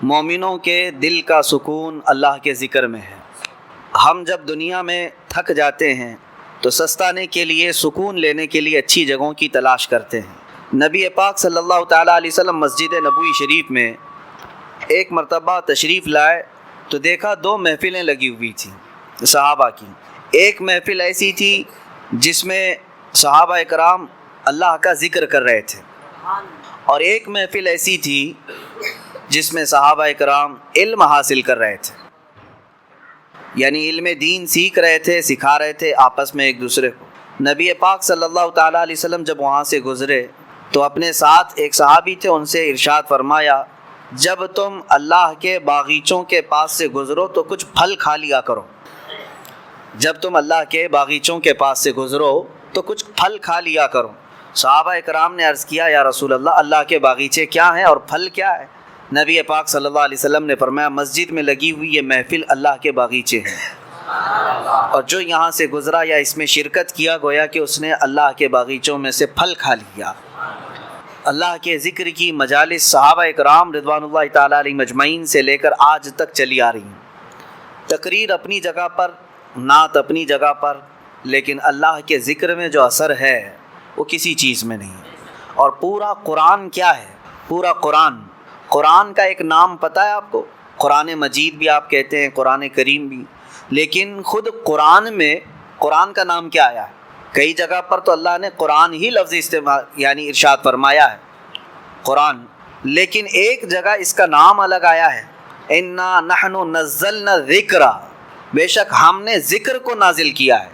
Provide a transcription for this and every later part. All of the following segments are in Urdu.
مومنوں کے دل کا سکون اللہ کے ذکر میں ہے۔ ہم جب دنیا میں تھک جاتے ہیں تو سستانے کے لیے، سکون لینے کے لیے اچھی جگہوں کی تلاش کرتے ہیں۔ نبی پاک صلی اللہ تعالیٰ علیہ وسلم مسجد نبوی شریف میں ایک مرتبہ تشریف لائے تو دیکھا 2 محفلیں لگی ہوئی تھیں صحابہ کی۔ ایک محفل ایسی تھی جس میں صحابہ اکرام اللہ کا ذکر کر رہے تھے، اور ایک محفل ایسی تھی جس میں صحابہ اکرام علم حاصل کر رہے تھے، یعنی علم دین سیکھ رہے تھے، سکھا رہے تھے آپس میں ایک دوسرے کو۔ نبی پاک صلی اللہ تعالیٰ علیہ وسلم جب وہاں سے گزرے تو اپنے ساتھ ایک صحابی تھے، ان سے ارشاد فرمایا، جب تم اللہ کے باغیچوں کے پاس سے گزرو تو کچھ پھل کھا لیا کرو۔ جب تم اللہ کے باغیچوں کے پاس سے گزرو تو کچھ پھل کھا لیا کرو۔ صحابہ اکرام نے عرض کیا، یا رسول اللہ کے باغیچے کیا ہیں اور پھل کیا ہے؟ نبی پاک صلی اللہ علیہ وسلم نے فرمایا، مسجد میں لگی ہوئی یہ محفل اللہ کے باغیچے ہیں، اور جو یہاں سے گزرا یا اس میں شرکت کیا، گویا کہ اس نے اللہ کے باغیچوں میں سے پھل کھا لیا۔ اللہ کے ذکر کی مجالس صحابہ اکرام رضوان اللہ تعالیٰ علیہ مجمعین سے لے کر آج تک چلی آ رہی ہیں۔ تقریر اپنی جگہ پر، نعت اپنی جگہ پر، لیکن اللہ کے ذکر میں جو اثر ہے وہ کسی چیز میں نہیں۔ اور پورا قرآن کیا ہے؟ پورا قرآن کا ایک نام پتہ ہے آپ کو؟ قرآن مجید بھی آپ کہتے ہیں، قرآن کریم بھی، لیکن خود قرآن میں قرآن کا نام کیا آیا ہے؟ کئی جگہ پر تو اللہ نے قرآن ہی لفظ استعمال یعنی ارشاد فرمایا ہے قرآن، لیکن ایک جگہ اس کا نام الگ آیا ہے، انا نحن نزلنا الذکر، بے شک ہم نے ذکر کو نازل کیا ہے۔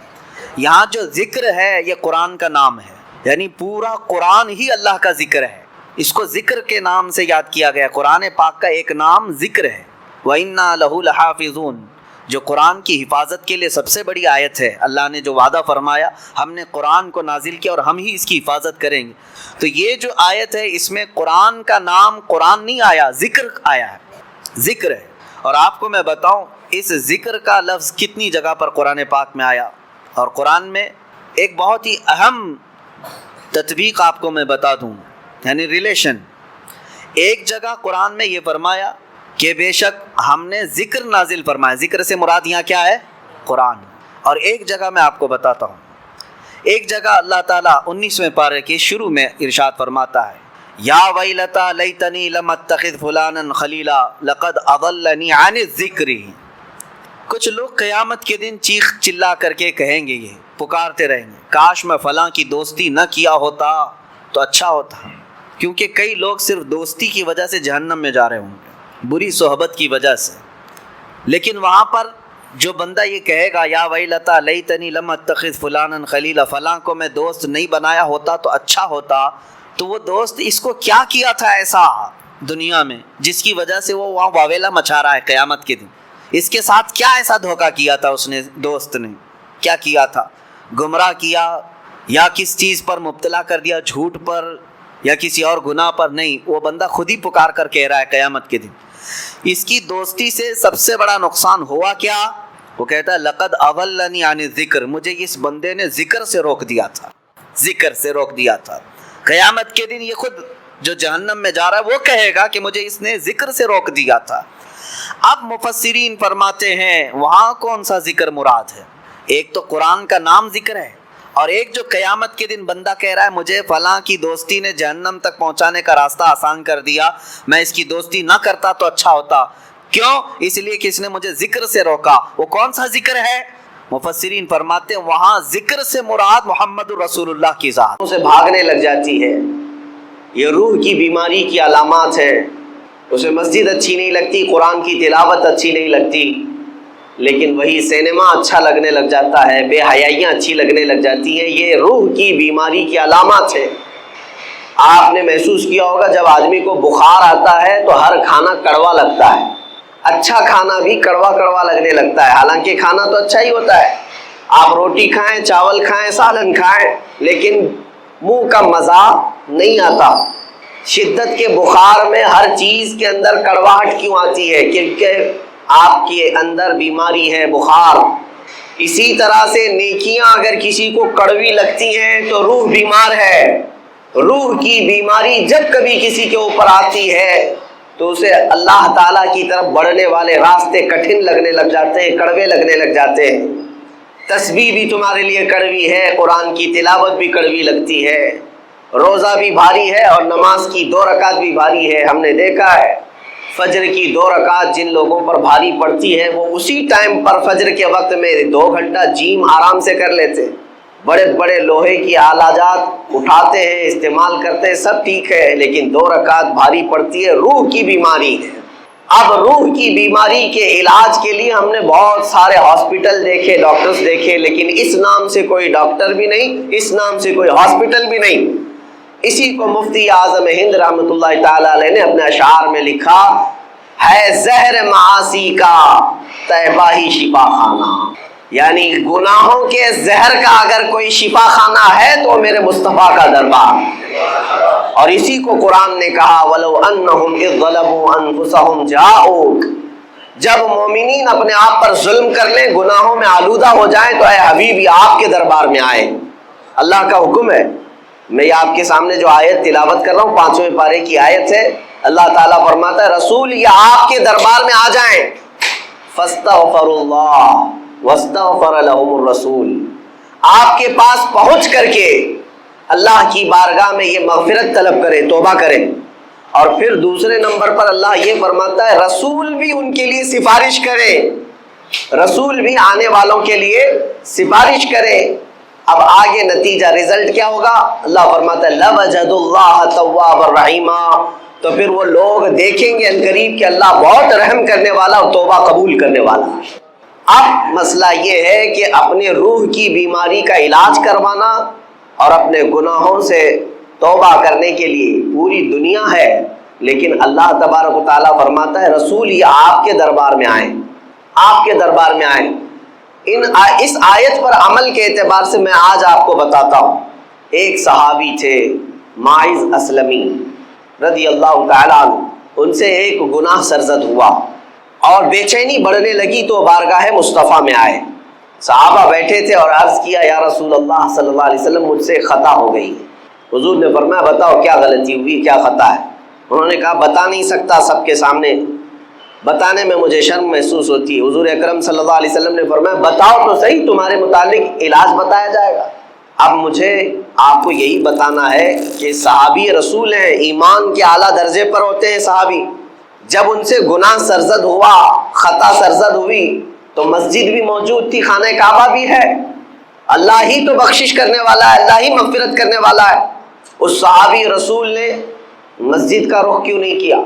یہاں جو ذکر ہے یہ قرآن کا نام ہے، یعنی پورا قرآن ہی اللہ کا ذکر ہے، اس کو ذکر کے نام سے یاد کیا گیا۔ قرآن پاک کا ایک نام ذکر ہے، وَإِنَّا لَهُ لَحَافِظُونَ، جو قرآن کی حفاظت کے لیے سب سے بڑی آیت ہے۔ اللہ نے جو وعدہ فرمایا، ہم نے قرآن کو نازل کیا اور ہم ہی اس کی حفاظت کریں گے، تو یہ جو آیت ہے اس میں قرآن کا نام قرآن نہیں آیا، ذکر آیا ہے، ذکر ہے۔ اور آپ کو میں بتاؤں اس ذکر کا لفظ کتنی جگہ پر قرآن پاک میں آیا، اور قرآن میں ایک بہت ہی اہم تطبیق آپ کو میں بتا دوں، یعنی ریلیشن۔ ایک جگہ قرآن میں یہ فرمایا کہ بے شک ہم نے ذکر نازل فرمایا، ذکر سے مراد یہاں کیا ہے؟ قرآن۔ اور ایک جگہ میں آپ کو بتاتا ہوں، ایک جگہ اللہ تعالیٰ 19ویں پارے کے شروع میں ارشاد فرماتا ہے، یا ویلتا لیتنی لم اتخذ فلانا خلیلا لقد اضلنی عن الذکر۔ کچھ لوگ قیامت کے دن چیخ چلا کر کے کہیں گے، یہ پکارتے رہیں گے، کاش میں فلاں کی دوستی نہ کیا ہوتا تو اچھا ہوتا، کیونکہ کئی لوگ صرف دوستی کی وجہ سے جہنم میں جا رہے ہوں گے، بری صحبت کی وجہ سے۔ لیکن وہاں پر جو بندہ یہ کہے گا، یا ویلتا لیتنی لم اتخذ فلانا خلیلا، فلاں کو میں دوست نہیں بنایا ہوتا تو اچھا ہوتا، تو وہ دوست اس کو کیا کیا تھا ایسا دنیا میں جس کی وجہ سے وہ وہاں واویلا مچا رہا ہے قیامت کے دن؟ اس کے ساتھ کیا ایسا دھوکہ کیا تھا اس نے، دوست نے کیا کیا تھا؟ گمراہ کیا یا کس چیز پر مبتلا کر دیا، جھوٹ پر یا کسی اور گناہ پر؟ نہیں، وہ بندہ خود ہی پکار کر کہہ رہا ہے قیامت کے دن۔ اس کی دوستی سے سب سے بڑا نقصان ہوا کیا؟ وہ کہتا ہے لقد اضلنی عن الذکر، مجھے اس بندے نے ذکر سے روک دیا تھا، ذکر سے روک دیا تھا۔ قیامت کے دن یہ خود جو جہنم میں جا رہا ہے وہ کہے گا کہ مجھے اس نے ذکر سے روک دیا تھا۔ اب مفسرین فرماتے ہیں وہاں کون سا ذکر مراد ہے؟ ایک تو قرآن کا نام ذکر ہے، اور ایک جو قیامت کے دن بندہ کہہ رہا ہے مجھے فلاں کی دوستی نے جہنم تک پہنچانے کا راستہ آسان کر دیا، میں اس کی دوستی نہ کرتا تو اچھا ہوتا۔ کیوں؟ اس لیے کہ اس نے مجھے ذکر سے روکا۔ وہ کون سا ذکر ہے؟ مفسرین فرماتے ہیں وہاں ذکر سے مراد محمد رسول اللہ کی ذات اسے بھاگنے لگ جاتی ہے، یہ روح کی بیماری کی علامات ہے۔ اسے مسجد اچھی نہیں لگتی، قرآن کی تلاوت اچھی نہیں لگتی، لیکن وہی سینما اچھا لگنے لگ جاتا ہے، بے حیائیاں اچھی لگنے لگ جاتی ہیں۔ یہ روح کی بیماری کی علامات ہے۔ آپ نے محسوس کیا ہوگا جب آدمی کو بخار آتا ہے تو ہر کھانا کڑوا لگتا ہے، اچھا کھانا بھی کڑوا کڑوا لگنے لگتا ہے، حالانکہ کھانا تو اچھا ہی ہوتا ہے۔ آپ روٹی کھائیں، چاول کھائیں، سالن کھائیں، لیکن منہ کا مزہ نہیں آتا۔ شدت کے بخار میں ہر چیز کے اندر کڑواہٹ کیوں آتی ہے؟ کیونکہ آپ کے اندر بیماری ہے، بخار۔ اسی طرح سے نیکیاں اگر کسی کو کڑوی لگتی ہیں تو روح بیمار ہے۔ روح کی بیماری جب کبھی کسی کے اوپر آتی ہے تو اسے اللہ تعالیٰ کی طرف بڑھنے والے راستے کٹھن لگنے لگ جاتے ہیں، کڑوے لگنے لگ جاتے ہیں۔ تسبیح بھی تمہارے لیے کڑوی ہے، قرآن کی تلاوت بھی کڑوی لگتی ہے، روزہ بھی بھاری ہے اور نماز کی 2 رکعت بھی بھاری ہے۔ ہم نے دیکھا ہے فجر کی 2 رکعت جن لوگوں پر بھاری پڑتی ہے وہ اسی ٹائم پر فجر کے وقت میں 2 گھنٹہ جیم آرام سے کر لیتے۔ بڑے بڑے لوہے کی آلہ جات اٹھاتے ہیں، استعمال کرتے ہیں، سب ٹھیک ہے، لیکن 2 رکعت بھاری پڑتی ہے، روح کی بیماری ہے۔ اب روح کی بیماری کے علاج کے لیے ہم نے بہت سارے ہاسپٹل دیکھے، ڈاکٹرز دیکھے، لیکن اس نام سے کوئی ڈاکٹر بھی نہیں، اس نام سے کوئی ہاسپٹل بھی نہیں۔ اسی کو مفتی اعظم ہند رحمۃ اللہ تعالی علیہ نے اپنے اشعار میں لکھا ہے، زہر معاصی کا طیبہ ہی شفا خانہ، یعنی گناہوں کے زہر کا اگر کوئی شفا خانہ ہے تو میرے مصطفیٰ کا دربار۔ اور اسی کو قرآن نے کہا وَلَوْ أَنَّهُمْ إِذْ ظَلَمُوا أَنفُسَهُمْ جَاءُوكَ، جب مومنین اپنے آپ پر ظلم کر لیں، گناہوں میں آلودہ ہو جائیں تو اے حبیبی آپ کے دربار میں آئیں۔ اللہ کا حکم ہے۔ میں یہ آپ کے سامنے جو آیت تلاوت کر رہا ہوں 5ویں پارے کی آیت ہے، اللہ تعالیٰ فرماتا ہے رسول یہ آپ کے دربار میں آ جائیں، فَاسْتَغْفَرُوا اللَّهَ وَاسْتَغْفَرَ لَهُمُ الرَّسُولُ، آپ کے پاس پہنچ کر کے اللہ کی بارگاہ میں یہ مغفرت طلب کرے، توبہ کرے۔ اور پھر دوسرے نمبر پر اللہ یہ فرماتا ہے رسول بھی ان کے لیے سفارش کرے، رسول بھی آنے والوں کے لیے سفارش کرے۔ اب آگے نتیجہ رزلٹ کیا ہوگا؟ اللہ فرماتا ہے لَوَجَدُوا اللَّهَ تَوَّابًا رَحِيمًا، تو پھر وہ لوگ دیکھیں گے عنقریب کہ اللہ بہت رحم کرنے والا اور توبہ قبول کرنے والا۔ اب مسئلہ یہ ہے کہ اپنے روح کی بیماری کا علاج کروانا اور اپنے گناہوں سے توبہ کرنے کے لیے پوری دنیا ہے، لیکن اللہ تبارک و تعالیٰ فرماتا ہے رسول یہ آپ کے دربار میں آئیں، آپ کے دربار میں آئیں۔ اس آیت پر عمل کے اعتبار سے میں آج آپ کو بتاتا ہوں۔ ایک صحابی تھے ماعز اسلمی رضی اللہ تعالیٰ عنہ، ان سے ایک گناہ سرزد ہوا اور بے چینی بڑھنے لگی تو بارگاہ مصطفیٰ میں آئے۔ صحابہ بیٹھے تھے اور عرض کیا یا رسول اللہ صلی اللہ علیہ وسلم مجھ سے خطا ہو گئی۔ حضور نے فرمایا بتاؤ کیا غلطی ہوئی، کیا خطا ہے؟ انہوں نے کہا بتا نہیں سکتا سب کے سامنے، بتانے میں مجھے شرم محسوس ہوتی ہے۔ حضور اکرم صلی اللہ علیہ وسلم نے فرمایا بتاؤ تو صحیح، تمہارے متعلق علاج بتایا جائے گا۔ اب مجھے آپ کو یہی بتانا ہے کہ صحابی رسول ہیں، ایمان کے اعلیٰ درجے پر ہوتے ہیں صحابی۔ جب ان سے گناہ سرزد ہوا، خطا سرزد ہوئی تو مسجد بھی موجود تھی، خانہ کعبہ بھی ہے، اللہ ہی تو بخشش کرنے والا ہے، اللہ ہی مغفرت کرنے والا ہے۔ اس صحابی رسول نے مسجد کا رخ کیوں نہیں کیا،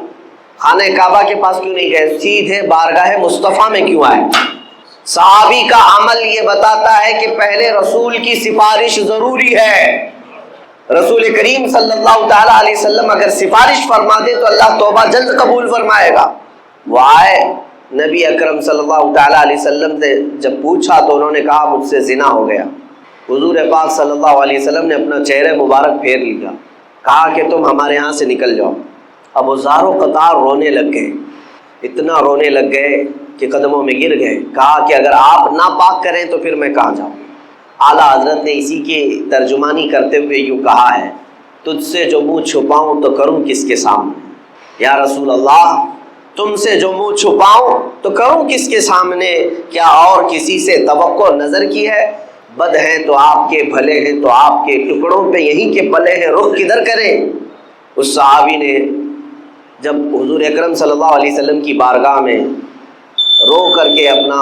خانہ کعبہ کے پاس کیوں نہیں گئے، سیدھے بارگاہ مصطفیٰ میں کیوں آئے؟ صحابی کا عمل یہ بتاتا ہے کہ پہلے رسول کی سفارش ضروری ہے۔ رسول کریم صلی اللہ تعالیٰ علیہ وسلم اگر سفارش فرما دے تو اللہ توبہ جلد قبول فرمائے گا۔ وہ آئے، نبی اکرم صلی اللہ تعالیٰ علیہ وسلم نے جب پوچھا تو انہوں نے کہا مجھ سے زنا ہو گیا۔ حضور پاک صلی اللہ علیہ وسلم نے اپنا چہرہ مبارک پھیر لیا، کہا کہ تم ہمارے ہاں سے نکل جاؤ۔ اب وہ زاروں قطار رونے لگ گئے، اتنا رونے لگ گئے کہ قدموں میں گر گئے۔ کہا کہ اگر آپ ناپاک کریں تو پھر میں کہاں جاؤں؟ اعلیٰ حضرت نے اسی کی ترجمانی کرتے ہوئے یوں کہا ہے تجھ سے جو منہ چھپاؤں تو کروں کس کے سامنے؟ یا رسول اللہ تم سے جو منہ چھپاؤں تو کروں کس کے سامنے؟ کیا اور کسی سے توقع نظر کی ہے؟ بد ہیں تو آپ کے، بھلے ہیں تو آپ کے، ٹکڑوں پہ یہیں کے پلے ہیں، رخ کدھر کریں؟ اس صحابی نے جب حضور اکرم صلی اللہ علیہ وسلم کی بارگاہ میں رو کر کے اپنا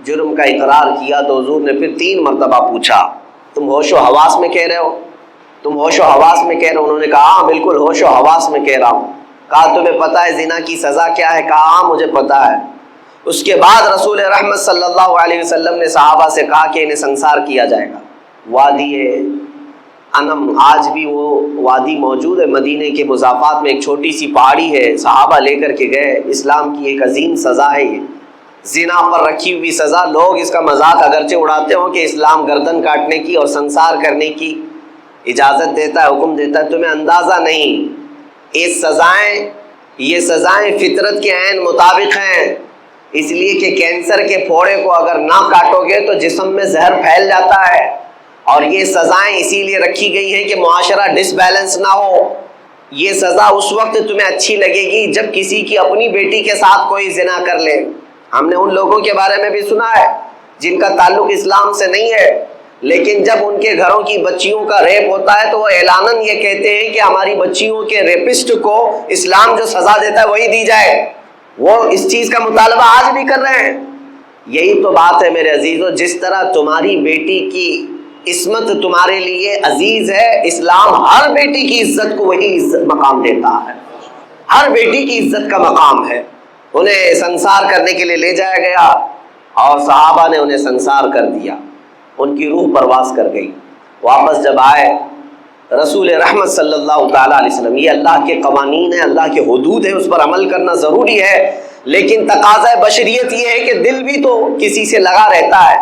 جرم کا اقرار کیا تو حضور نے پھر 3 مرتبہ پوچھا تم ہوش و حواس میں کہہ رہے ہو؟ تم ہوش و حواس میں کہہ رہے ہو؟ انہوں نے کہا ہاں بالکل ہوش و حواس میں کہہ رہا ہوں۔ کہا تمہیں پتہ ہے زنا کی سزا کیا ہے؟ کہا ہاں مجھے پتہ ہے۔ اس کے بعد رسول رحمت صلی اللہ علیہ وسلم نے صحابہ سے کہا کہ انہیں سنسار کیا جائے گا۔ وادی انم، آج بھی وہ وادی موجود ہے مدینے کے مضافات میں، ایک چھوٹی سی پہاڑی ہے، صحابہ لے کر کے گئے۔ اسلام کی ایک عظیم سزا ہے یہ، زنا پر رکھی ہوئی سزا۔ لوگ اس کا مذاق اگرچہ اڑاتے ہوں کہ اسلام گردن کاٹنے کی اور سنسار کرنے کی اجازت دیتا ہے، حکم دیتا ہے، تمہیں اندازہ نہیں یہ سزائیں فطرت کے عین مطابق ہیں، اس لیے کہ کینسر کے پھوڑے کو اگر نہ کاٹو گے تو جسم میں زہر پھیل جاتا ہے، اور یہ سزائیں اسی لیے رکھی گئی ہیں کہ معاشرہ ڈس بیلنس نہ ہو۔ یہ سزا اس وقت تمہیں اچھی لگے گی جب کسی کی اپنی بیٹی کے ساتھ کوئی زنا کر لے. ہم نے ان لوگوں کے بارے میں بھی سنا ہے جن کا تعلق اسلام سے نہیں ہے، لیکن جب ان کے گھروں کی بچیوں کا ریپ ہوتا ہے تو وہ اعلاناً یہ کہتے ہیں کہ ہماری بچیوں کے ریپسٹ کو اسلام جو سزا دیتا ہے وہی دی جائے. وہ اس چیز کا مطالبہ آج بھی کر رہے ہیں. یہی تو بات ہے میرے عزیزو، جس طرح تمہاری بیٹی کی عصمت تمہارے لیے عزیز ہے، اسلام ہر بیٹی کی عزت کو وہی عزت مقام دیتا ہے. ہر بیٹی کی عزت کا مقام ہے. انہیں سنسار کرنے کے لیے لے جایا گیا اور صحابہ نے انہیں سنسار کر دیا. ان کی روح پرواز کر گئی. واپس جب آئے رسول رحمت صلی اللہ تعالیٰ علیہ وسلم، یہ اللہ کے قوانین ہیں، اللہ کے حدود ہیں، اس پر عمل کرنا ضروری ہے، لیکن تقاضۂ بشریت یہ ہے کہ دل بھی تو کسی سے لگا رہتا ہے.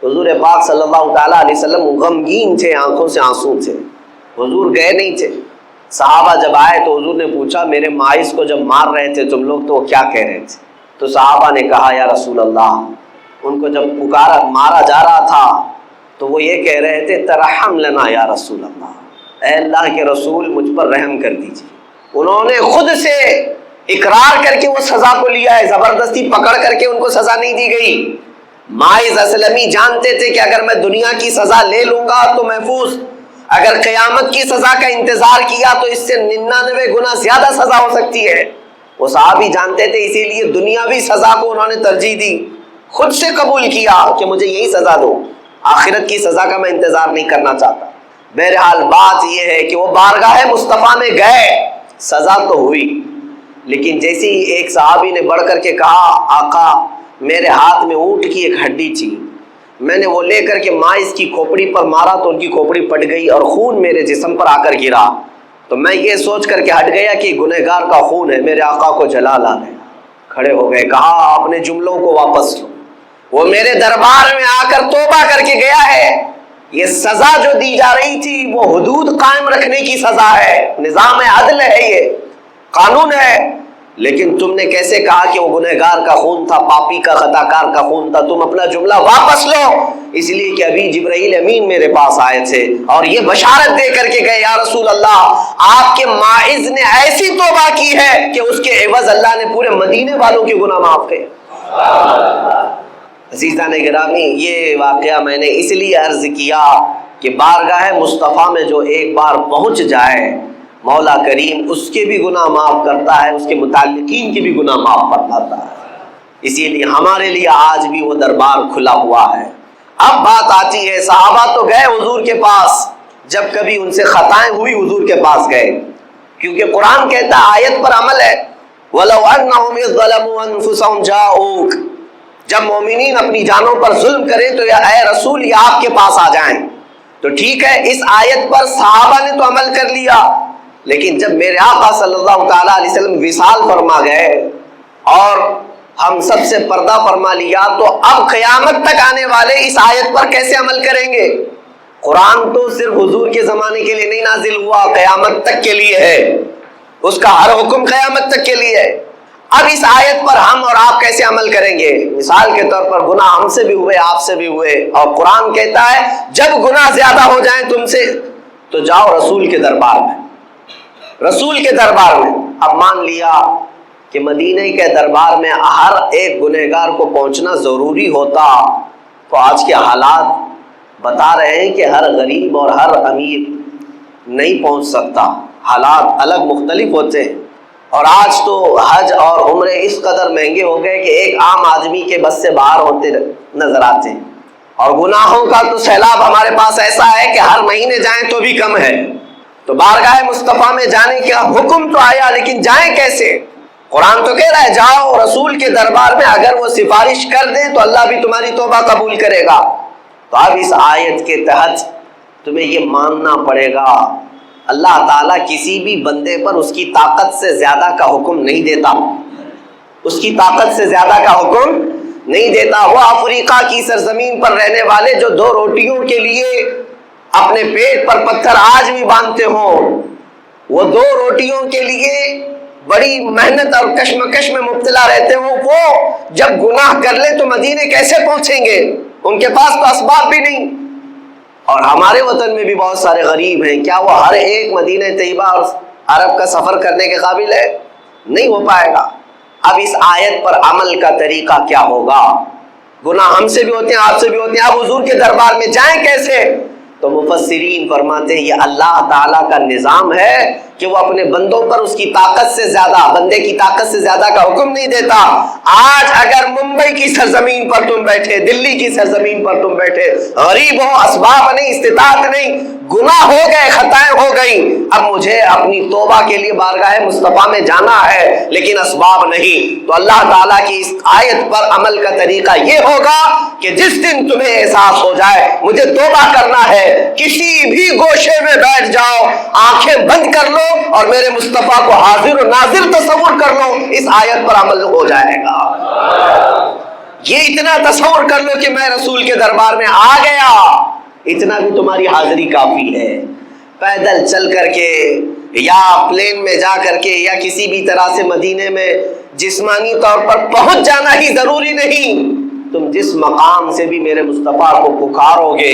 حضور پاک صلی اللہ تعالیٰ علیہ وسلم غمگین تھے، آنکھوں سے آنسو تھے. حضور گئے نہیں تھے. صحابہ جب آئے تو حضور نے پوچھا میرے مائز کو جب مار رہے تھے تم لوگ تو وہ کیا کہہ رہے تھے؟ تو صحابہ نے کہا یا رسول اللہ، ان کو جب پکارا مارا جا رہا تھا تو وہ یہ کہہ رہے تھے ترحم لنا یا رسول اللہ، اے اللہ کے رسول مجھ پر رحم کر دیجیے. انہوں نے خود سے اقرار کر کے وہ سزا کو لیا ہے، زبردستی پکڑ کر کے ان کو سزا نہیں دی گئی. مائز اسلمی جانتے تھے کہ اگر میں دنیا کی سزا لے لوں گا تو محفوظ، اگر قیامت کی سزا کا انتظار کیا تو اس سے 99 گنا زیادہ سزا ہو سکتی ہے. وہ صحابی جانتے تھے، اسی لیے دنیاوی سزا کو انہوں نے ترجیح دی، خود سے قبول کیا کہ مجھے یہی سزا دو، آخرت کی سزا کا میں انتظار نہیں کرنا چاہتا. بہرحال بات یہ ہے کہ وہ بارگاہ مصطفیٰ میں گئے، سزا تو ہوئی، لیکن جیسے ہی ایک صحابی نے بڑھ کر کے کہا آقا میرے ہاتھ میں اونٹ کی ایک ہڈی تھی، میں نے وہ لے کر کے مائز کی کھوپڑی پر مارا تو ان کی کھوپڑی پٹ گئی اور خون میرے جسم پر آ کر گرا، تو میں یہ سوچ کر کے ہٹ گیا کہ گنہگار کا خون ہے، میرے آقا کو جلال آ گیا. کھڑے ہو گئے، کہا اپنے جملوں کو واپس لو، وہ میرے دربار میں آ کر توبہ کر کے گیا ہے. یہ سزا جو دی جا رہی تھی وہ حدود قائم رکھنے کی سزا ہے، نظام عدل ہے، یہ قانون ہے، لیکن تم نے کیسے کہا کہ وہ گنہگار کا خون تھا، پاپی کا، خطاکار کا خون تھا. تم اپنا جملہ واپس لو، اس لیے کہ ابھی جبرائیل امین میرے پاس آئے تھے اور یہ بشارت دے کر کے گئے یا رسول اللہ آپ کے ماعز نے ایسی توبہ کی ہے کہ اس کے عوض اللہ نے پورے مدینے والوں کے گناہ معاف کیے. عزیزان گرامی، یہ واقعہ میں نے اس لیے عرض کیا کہ بارگاہ مصطفیٰ میں جو ایک بار پہنچ جائے مولا کریم اس کے بھی گناہ معاف کرتا ہے، اس کے متعلقین کے بھی گناہ معاف فرماتا ہے. اسی لیے ہمارے لیے آج بھی وہ دربار کھلا ہوا ہے. اب بات آتی ہے، صحابہ تو گئے حضور کے پاس، جب کبھی ان سے خطائیں ہوئی حضور کے پاس گئے، کیونکہ قرآن کہتا ہے آیت پر عمل ہے وَلَوْ أَنَّهُمْ إِذْ ظَلَمُوا أَنفُسَهُمْ جَاءُوكَ، جب مومنین اپنی جانوں پر ظلم کریں تو یا اے رسول یہ آپ کے پاس آ جائیں. تو ٹھیک ہے، اس آیت پر صحابہ نے تو عمل کر لیا، لیکن جب میرے آقا صلی اللہ تعالیٰ علیہ وسلم وصال فرما گئے اور ہم سب سے پردہ فرما لیا تو اب قیامت تک آنے والے اس آیت پر کیسے عمل کریں گے؟ قرآن تو صرف حضور کے زمانے کے لیے نہیں نازل ہوا، قیامت تک کے لیے ہے، اس کا ہر حکم قیامت تک کے لیے ہے. اب اس آیت پر ہم اور آپ کیسے عمل کریں گے؟ مثال کے طور پر گناہ ہم سے بھی ہوئے، آپ سے بھی ہوئے، اور قرآن کہتا ہے جب گناہ زیادہ ہو جائیں تم سے تو جاؤ رسول کے دربار میں، رسول کے دربار میں. اب مان لیا کہ مدینے کے دربار میں ہر ایک گنہگار کو پہنچنا ضروری ہوتا تو آج کے حالات بتا رہے ہیں کہ ہر غریب اور ہر امیر نہیں پہنچ سکتا، حالات الگ مختلف ہوتے ہیں. اور آج تو حج اور عمرے اس قدر مہنگے ہو گئے کہ ایک عام آدمی کے بس سے باہر ہوتے نظر آتے ہیں، اور گناہوں کا تو سیلاب ہمارے پاس ایسا ہے کہ ہر مہینے جائیں تو بھی کم ہے. تو بارگاہ مصطفیٰ میں جانے کا حکم تو آیا، لیکن جائیں کیسے؟ قرآن تو کہہ رہا ہے جاؤ رسول کے دربار میں، اگر وہ سفارش کر دیں تو اللہ بھی تمہاری توبہ قبول کرے گا. تو اب اس آیت کے تحت تمہیں یہ ماننا پڑے گا اللہ تعالیٰ کسی بھی بندے پر اس کی طاقت سے زیادہ کا حکم نہیں دیتا، اس کی طاقت سے زیادہ کا حکم نہیں دیتا. وہ افریقہ کی سرزمین پر رہنے والے جو 2 روٹیوں کے لیے اپنے پیٹ پر پتھر آج بھی باندھتے ہوں، وہ 2 روٹیوں کے لیے بڑی محنت اور کشمکش میں مبتلا رہتے ہوں، وہ جب گناہ کر لیں تو مدینے کیسے پہنچیں گے؟ ان کے پاس تو اسباب بھی نہیں. اور ہمارے وطن میں بھی بہت سارے غریب ہیں، کیا وہ ہر ایک مدینہ طیبہ اور عرب کا سفر کرنے کے قابل ہے؟ نہیں ہو پائے گا۔ اب اس آیت پر عمل کا طریقہ کیا ہوگا؟ گناہ ہم سے بھی ہوتے ہیں، آپ سے بھی ہوتے ہیں، اب حضور کے دربار میں جائیں کیسے؟ تو مفسرین فرماتے ہیں یہ اللہ تعالیٰ کا نظام ہے کہ وہ اپنے بندوں پر اس کی طاقت سے زیادہ، بندے کی طاقت سے زیادہ کا حکم نہیں دیتا۔ آج اگر ممبئی کی سرزمین پر تم بیٹھے، دلی کی سرزمین پر تم بیٹھے، غریب ہو، اسباب نہیں، استطاعت نہیں، گناہ ہو گئے، خطائیں ہو گئیں، اب مجھے اپنی توبہ کے لیے بارگاہ مصطفیٰ میں جانا ہے لیکن اسباب نہیں، تو اللہ تعالیٰ کی اس آیت پر عمل کا طریقہ یہ ہوگا کہ جس دن تمہیں احساس ہو جائے مجھے توبہ کرنا ہے، کسی بھی گوشے میں بیٹھ جاؤ، آنکھیں بند کر لو اور میرے مصطفیٰ کو حاضر و ناظر تصور کر لو، اس آیت پر عمل ہو جائے گا۔ یہ اتنا تصور کر لو کہ میں رسول کے دربار میں آ گیا، اتنا بھی تمہاری حاضری کافی ہے۔ پیدل چل کر کے یا پلین میں جا کر کے یا کسی بھی طرح سے مدینے میں جسمانی طور پر پہنچ جانا ہی ضروری نہیں، تم جس مقام سے بھی میرے مصطفیٰ کو پکارو گے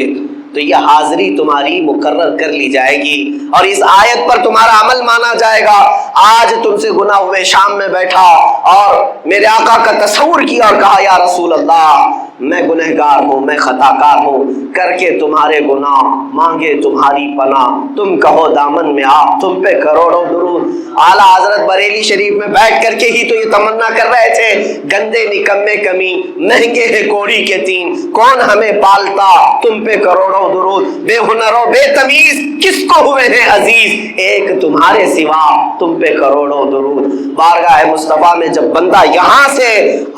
تو یہ حاضری تمہاری مقرر کر لی جائے گی اور اس آیت پر تمہارا عمل مانا جائے گا۔ آج تم سے گناہ ہوئے، شام میں بیٹھا اور میرے آقا کا تصور کیا اور کہا یا رسول اللہ میں گنہگار ہوں، میں خطا کار ہوں، کر کے تمہارے گناہ مانگے تمہاری پناہ، تم کہو دامن میں آ، تم پہ کروڑوں درود۔ اعلیٰ حضرت بریلی شریف میں بیٹھ کر کے ہی تو یہ تمنا کر رہے تھے، گندے نکمے کمی، مہنگے ہیں کوڑی کے تین، کون ہمیں پالتا، تم پہ کروڑوں درود، بے ہنروں بے تمیز کس کو ہوئے ہیں عزیز، ایک تمہارے سوا، تم پہ کروڑوں درود۔ بارگاہ مصطفیٰ میں جب بندہ یہاں سے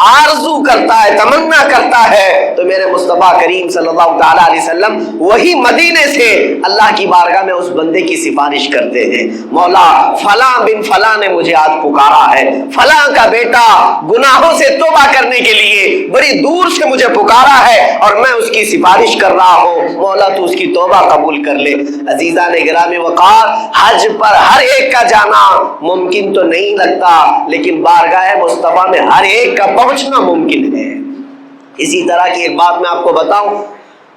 آرزو کرتا ہے، تمنا کرتا ہے، تو میرے مصطفیٰ کریم صلی اللہ تعالیٰ علیہ وسلم وہی مدینے سے اللہ کی بارگاہ میں اس بندے کی سفارش کرتے ہیں، مولا فلاں بن فلاں نے مجھے آج پکارا ہے، فلاں کا بیٹا گناہوں سے توبہ کرنے کے لیے بڑی دور سے مجھے پکارا ہے اور میں اس کی سفارش کر رہا ہوں، مولا تو اس کی توبہ قبول کر لے۔ عزیزان گرامی وقار، حج پر ہر ایک کا جانا ممکن تو نہیں لگتا لیکن بارگاہ مصطفیٰ میں ہر ایک کا پہنچنا ممکن ہے۔ اسی طرح کی ایک بات میں آپ کو بتاؤں،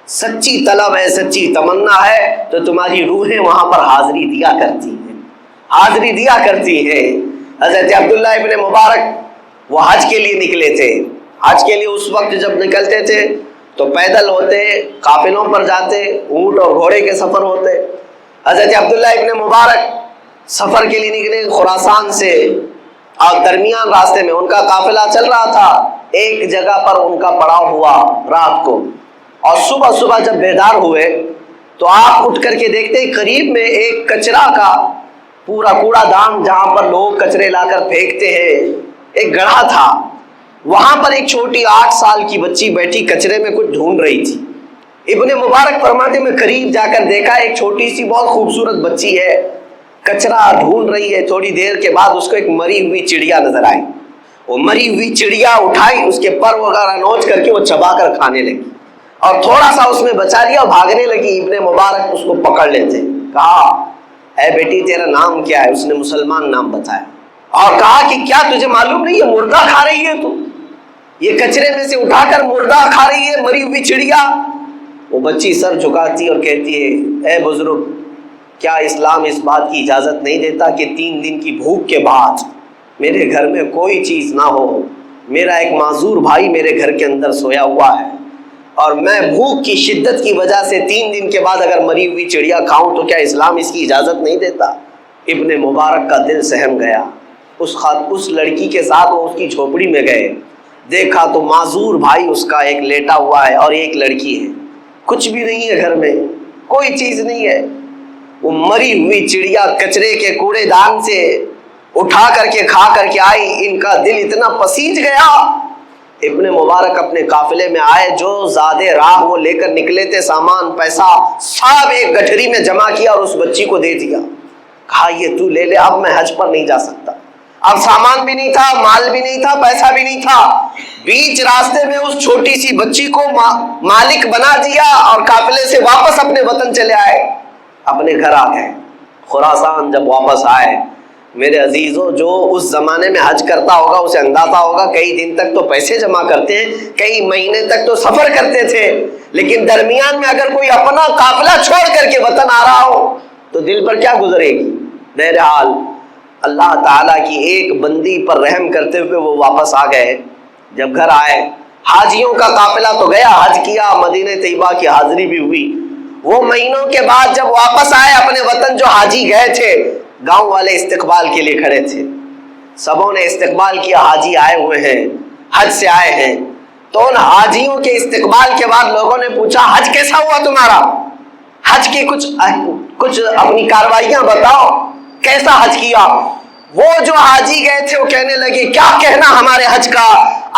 سچی طلب ہے، سچی تمنا ہے تو تمہاری روحیں وہاں پر حاضری دیا کرتی ہیں، حاضری دیا کرتی ہیں۔ حضرت عبداللہ ابن مبارک وہ حج کے لیے نکلے تھے، حج کے لیے اس وقت جب نکلتے تھے تو پیدل ہوتے، قافلوں پر جاتے، اونٹ اور گھوڑے کے سفر ہوتے۔ حضرت عبداللہ ابن مبارک سفر کے لیے نکلے خراسان سے اور درمیان راستے میں ان کا قافلہ چل رہا تھا، ایک جگہ پر ان کا پڑاؤ ہوا رات کو، اور صبح صبح جب بیدار ہوئے تو آپ اٹھ کر کے دیکھتے قریب میں ایک کچرا کا پورا کوڑا دان جہاں پر لوگ کچرے لا کر پھینکتے ہیں، ایک گڑھا تھا، وہاں پر ایک چھوٹی 8 سال کی بچی بیٹھی کچرے میں کچھ ڈھونڈ رہی تھی۔ ابن مبارک فرماتے میں قریب جا کر دیکھا ایک چھوٹی سی بہت خوبصورت بچی ہے، کچرا ڈھونڈ رہی ہے۔ تھوڑی دیر کے بعد اس کو ایک مری ہوئی چڑیا نظر آئی، وہ مری ہوئی چڑیا اٹھائی، اس کے پر وغیرہ نوچ کر کے وہ چبا کر کھانے لگی اور تھوڑا سا اس نے بچا لیا اور بھاگنے لگی۔ ابن مبارک اس کو پکڑ لیتے، کہا اے بیٹی تیرا نام کیا ہے؟ اس نے مسلمان نام بتایا اور کہا کہ کیا تجھے معلوم نہیں یہ مردہ کھا رہی ہے، تو یہ کچرے میں سے اٹھا کر مردہ کھا رہی ہے، مری ہوئی چڑیا۔ وہ بچی سر جھکاتی اور کہتی ہے اے بزرگ، کیا اسلام اس بات کی اجازت نہیں دیتا کہ 3 دن کی بھوک کے بعد میرے گھر میں کوئی چیز نہ ہو؟ میرا ایک معذور بھائی میرے گھر کے اندر سویا ہوا ہے اور میں بھوک کی شدت کی وجہ سے 3 دن کے بعد اگر مری ہوئی چڑیا کھاؤں تو کیا اسلام اس کی اجازت نہیں دیتا؟ ابن مبارک کا دل سہم گیا۔ اس لڑکی کے ساتھ وہ اس کی جھوپڑی میں گئے، دیکھا تو معذور بھائی اس کا ایک لیٹا ہوا ہے اور ایک لڑکی ہے، کچھ بھی نہیں ہے گھر میں، کوئی چیز نہیں ہے۔ وہ مری ہوئی چڑیا کچرے کے کوڑے دان سے اٹھا کر کے کھا کر کے آئی، ان کا دل اتنا پسیج گیا۔ ابن مبارک اپنے قافلے میں آئے، جو زادے راہ وہ لے کر نکلے تھے، سامان پیسہ سب ایک گٹھری میں جمع کیا اور اس بچی کو دے دیا، کہا یہ تو لے لے، اب میں حج پر نہیں جا سکتا۔ اب سامان بھی نہیں تھا، مال بھی نہیں تھا، پیسہ بھی نہیں تھا، بیچ راستے میں اس چھوٹی سی بچی کو مالک بنا دیا اور قافلے سے واپس اپنے وطن چلے آئے، اپنے گھر آ گئے۔ خراسان جب واپس آئے، میرے عزیزوں، جو اس زمانے میں حج کرتا ہوگا اسے اندازہ ہوگا کئی دن تک تو پیسے جمع کرتے ہیں، کئی مہینے تک تو سفر کرتے تھے، لیکن درمیان میں اگر کوئی اپنا قافلہ چھوڑ کر کے وطن آ رہا ہو تو دل پر کیا گزرے گی؟ بہرحال اللہ تعالیٰ کی ایک بندی پر رحم کرتے ہوئے وہ واپس آ گئے. جب گھر آئے, حاجیوں کا قافلہ تو گیا, حج کیا, مدینہ طیبہ کی حاضری بھی ہوئی. وہ مہینوں کے بعد جب واپس آئے اپنے وطن, جو حاجی گئے تھے, گاؤں والے استقبال کے لیے کھڑے تھے. سبوں نے استقبال کیا, حاجی آئے ہوئے ہیں, حج سے آئے ہیں. تو ان حاجیوں کے استقبال کے بعد لوگوں نے پوچھا, حج کیسا ہوا تمہارا؟ حج کی کچھ اپنی کاروائیاں بتاؤ, کیسا حج کیا؟ وہ جو حاجی گئے تھے وہ کہنے لگے, کیا کہنا ہمارے حج کا,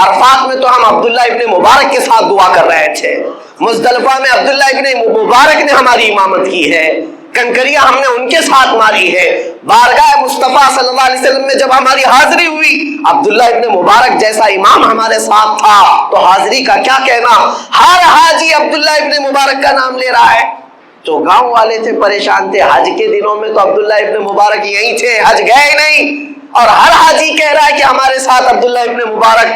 عرفات میں تو ہم عبداللہ ابن مبارک کے ساتھ دعا کر رہے تھے, مزدلفہ میں عبداللہ ابن مبارک نے ہماری امامت کی ہے, کنکریاں ہم نے ان کے ساتھ ماری ہے, بارگاہ مصطفیٰ صلی اللہ علیہ وسلم میں جب ہماری حاضری ہوئی عبداللہ ابن مبارک جیسا امام ہمارے ساتھ تھا, تو حاضری کا کیا کہنا؟ ہر حاجی عبداللہ ابن مبارک کا نام لے رہا ہے. تو گاؤں والے تھے, پریشان تھے, حج کے دنوں میں تو عبداللہ ابن مبارک یہیں تھے, حج گئے نہیں, اور ہر حاجی کہہ رہا ہے کہ ہمارے ساتھ عبداللہ ابن مبارک.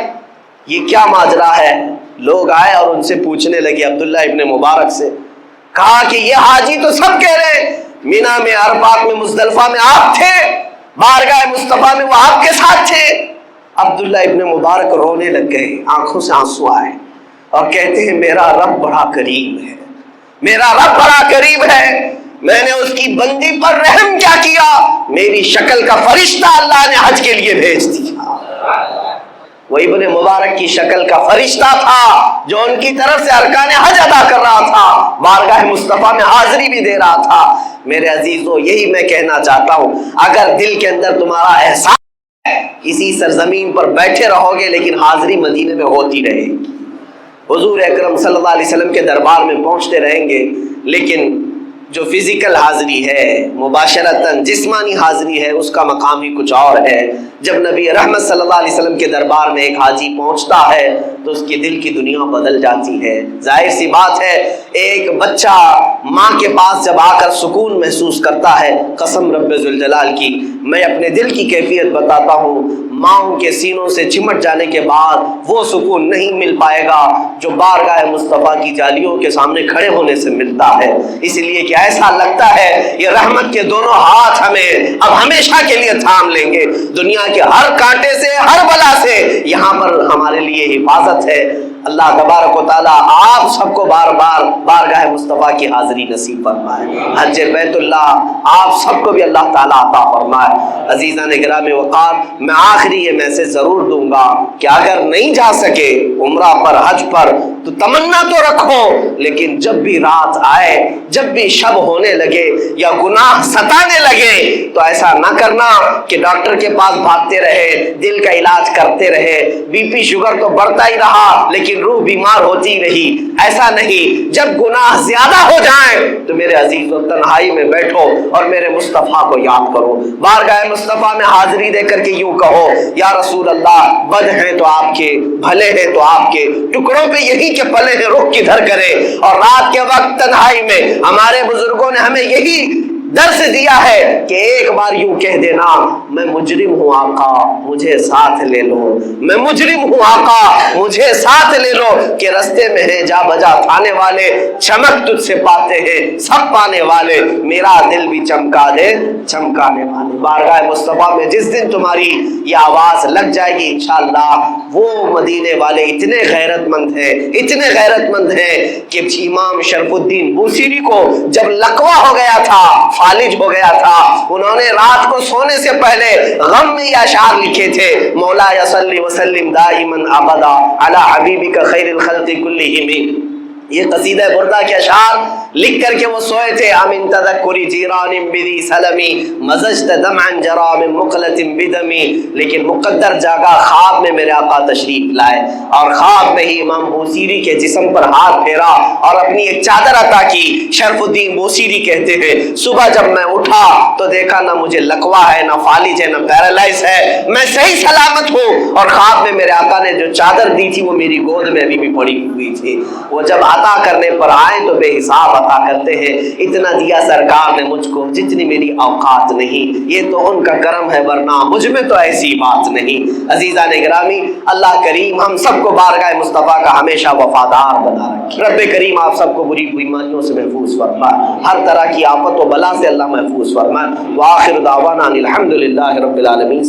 یہ کیا ماجرا ہے؟ لوگ آئے اور ان سے پوچھنے لگے, عبداللہ ابن مبارک سے. کہا کہ یہ حاجی تو سب کہہ رہے ہیں, مینا میں, عرفات میں, مزدلفہ میں آپ تھے, بارگاہ مصطفیٰ میں وہ آپ کے ساتھ تھے. عبداللہ ابن مبارک رونے لگ گئے, آنکھوں سے آنسو آئے, اور کہتے ہیں میرا رب بڑا کریم ہے, میرا رب بڑا قریب ہے, میں نے اس کی بندی پر رحم کیا کیا, میری شکل کا فرشتہ اللہ نے حج کے لیے بھیج دیا. وہ ابن مبارک کی شکل کا فرشتہ تھا جو ان کی طرف سے ارکان حج ادا کر رہا تھا, بارگاہ مصطفیٰ میں حاضری بھی دے رہا تھا. میرے عزیزو, یہی میں کہنا چاہتا ہوں, اگر دل کے اندر تمہارا احساس ہے, کسی سرزمین پر بیٹھے رہو گے لیکن حاضری مدینے میں ہوتی رہے گی. حضور اکرم صلی اللہ علیہ وسلم کے دربار میں پہنچتے رہیں گے, لیکن جو فزیکل حاضری ہے, مباشرتاً جسمانی حاضری ہے, اس کا مقام ہی کچھ اور ہے. جب نبی رحمت صلی اللہ علیہ وسلم کے دربار میں ایک حاجی پہنچتا ہے تو اس کی دل کی دنیا بدل جاتی ہے. ظاہر سی بات ہے, ایک بچہ ماں کے پاس جب آ کر سکون محسوس کرتا ہے, قسم رب ذوالجلال کی میں اپنے دل کی کیفیت بتاتا ہوں, ماؤں کے سینوں سے چمٹ جانے کے بعد وہ سکون نہیں مل پائے گا جو بارگاہ مصطفیٰ کی جالیوں کے سامنے کھڑے ہونے سے ملتا ہے. اس لیے کہ ایسا لگتا ہے یہ رحمت کے دونوں ہاتھ ہمیں اب ہمیشہ کے لیے تھام لیں گے. دنیا کے ہر کانٹے سے, ہر بلا سے یہاں پر ہمارے لیے حفاظت ہے. اللہ تبارک و تعالیٰ آپ سب کو بار بار بارگاہ مصطفیٰ کی حاضری نصیب فرمائے. حج بیت اللہ آپ سب کو بھی اللہ تعالیٰ عطا فرمائے. عزیزان گرامی وقار, میں آخری یہ میسج ضرور دوں گا کہ اگر نہیں جا سکے عمرہ پر, حج پر, تو تمنا تو رکھو, لیکن جب بھی رات آئے, جب بھی شب ہونے لگے یا گناہ ستانے لگے, تو ایسا نہ کرنا کہ ڈاکٹر کے پاس بھاگتے رہے, دل کا علاج کرتے رہے, بی پی شوگر تو بڑھتا ہی رہا لیکن روح بیمار ہوتی رہی. ایسا نہیں, جب گناہ زیادہ ہو جائیں تو میرے عزیزو تنہائی میں بیٹھو اور میرے مصطفیٰ کو یاد کرو. بارگاہ مصطفیٰ میں حاضری دے کر کے یوں کہو, یا رسول اللہ, بد ہیں تو آپ کے, بھلے ہیں تو آپ کے, ٹکڑوں پہ یہی کے پلے ہیں, رخ کدھر کرے. اور رات کے وقت تنہائی میں ہمارے بزرگوں نے ہمیں یہی درس دیا ہے کہ ایک بار یوں کہہ دینا, میں مجرم ہوں آقا مجھے ساتھ لے لو, میں مجرم ہوں آقا مجھے ساتھ لے لو, کہ رستے میں ہیں جا بجا تھانے والے, چمک تجھ سے پاتے ہیں سب پانے والے, میرا دل بھی چمکا دے چمکانے والے. بارگاہ مصطفیٰ میں جس دن تمہاری یہ آواز لگ جائے گی انشاءاللہ, وہ مدینے والے اتنے غیرت مند ہیں, اتنے غیرت مند ہیں کہ امام شرف الدین بوصیری کو جب لقوہ ہو گیا تھا, فالج ہو گیا تھا, انہوں نے رات کو سونے سے پہلے غم میں یہ اشعار لکھے تھے, مولا صلی وسلم دائما ابدا علی حبیبک خیر الخلق کلہم. یہ قصیدہ بردہ کے اشعار لکھ کر کے وہ سوئے تھے. امن تذکری جیران بدی سلمی مزجت دمعا جرا من مقلت بدمی. لیکن مقدر جاگا, خواب میں میرے آقا تشریف لائے, اور خواب میں ہی امام بوصیری کے جسم پر ہاتھ پھیرا اور اپنی ایک چادر عطا کی. شرف الدین بوصیری کہتے ہیں, صبح جب میں اٹھا تو دیکھا نہ مجھے لقوہ ہے, نہ فالج ہے, نہ پیرالائز ہے, میں صحیح سلامت ہوں. اور خواب میں میرے آقا نے جو چادر دی تھی وہ میری گود میں ابھی بھی پڑی ہوئی تھی. وہ جب عطا کرنے پر آئیں تو بے حساب عطا کرتے ہیں۔ اتنا دیا سرکار نے مجھ کو جتنی میری اوقات نہیں، یہ تو ان کا کرم ہے ورنہ مجھ میں تو ایسی بات نہیں۔ عزیزان گرامی، اللہ کریم ہم سب کو بارگاہ مصطفیٰ کا ہمیشہ وفادار بنا رکھے۔ رب کریم آپ سب کو بری بیماریوں سے محفوظ فرمائے، ہر طرح کی آفت و بلا سے اللہ محفوظ فرمائے۔ وآخر دعوانا ان الحمد للہ رب العالمین۔